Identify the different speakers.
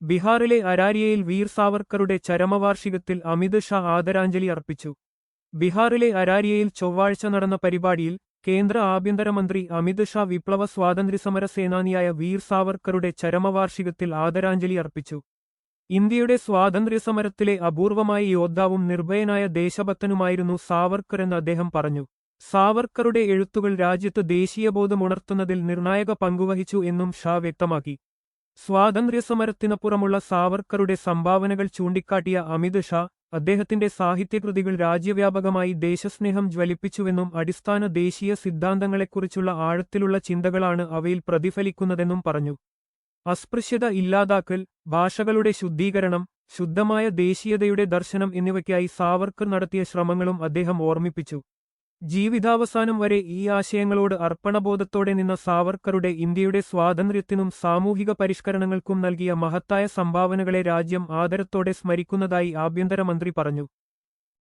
Speaker 1: ബീഹാറിലെ അരാരിയയിൽ വീർ സാവർക്കറുടെ ചരമവാർഷികത്തിൽ അമിത് ഷാ ആദരാഞ്ജലി അർപ്പിച്ചു. ബീഹാറിലെ അരാരിയയിൽ ചൊവ്വാഴ്ച നടന്ന പരിപാടിയിൽ കേന്ദ്ര ആഭ്യന്തരമന്ത്രി അമിത് ഷാ വിപ്ലവ സ്വാതന്ത്ര്യസമര സേനാനിയായ വീർ സാവർക്കറുടെ ചരമവാർഷികത്തിൽ ആദരാഞ്ജലി അർപ്പിച്ചു. ഇന്ത്യയുടെ സ്വാതന്ത്ര്യസമരത്തിലെ അപൂർവമായ യോദ്ധാവും നിർഭയനായ ദേശഭക്തനുമായിരുന്നു സാവർക്കറെന്ന് അദ്ദേഹം പറഞ്ഞു. സാവർക്കറുടെ എഴുത്തുകൾ രാജ്യത്ത് ദേശീയബോധമുണർത്തുന്നതിൽ നിർണായക പങ്കുവഹിച്ചു എന്നും ഷാ വ്യക്തമാക്കി. സ്വാതന്ത്ര്യസമരത്തിനപ്പുറമുള്ള സാവർക്കറുടെ സംഭാവനകൾ ചൂണ്ടിക്കാട്ടിയ അമിത് ഷാ അദ്ദേഹത്തിന്റെ സാഹിത്യകൃതികൾ രാജ്യവ്യാപകമായി ദേശസ്നേഹം ജ്വലിപ്പിച്ചുവെന്നും അടിസ്ഥാന ദേശീയ സിദ്ധാന്തങ്ങളെക്കുറിച്ചുള്ള ആഴത്തിലുള്ള ചിന്തകളാണ് അവയിൽ പ്രതിഫലിക്കുന്നതെന്നും പറഞ്ഞു. അസ്പൃശ്യത ഇല്ലാതാക്കൽ, ഭാഷകളുടെ ശുദ്ധീകരണം, ശുദ്ധമായ ദേശീയതയുടെ ദർശനം എന്നിവയ്ക്കായി സാവർക്കർ നടത്തിയ ശ്രമങ്ങളും അദ്ദേഹം ഓർമ്മിപ്പിച്ചു. ജീവിതാവസാനം വരെ ഈ ആശയങ്ങളോട് അർപ്പണബോധത്തോടെ നിന്ന സാവർക്കറുടെ ഇന്ത്യയുടെ സ്വാതന്ത്ര്യത്തിനും സാമൂഹിക പരിഷ്കരണങ്ങൾക്കും നൽകിയ മഹത്തായ സംഭാവനകളെ രാജ്യം ആദരത്തോടെ സ്മരിക്കുന്നതായി ആഭ്യന്തരമന്ത്രി പറഞ്ഞു.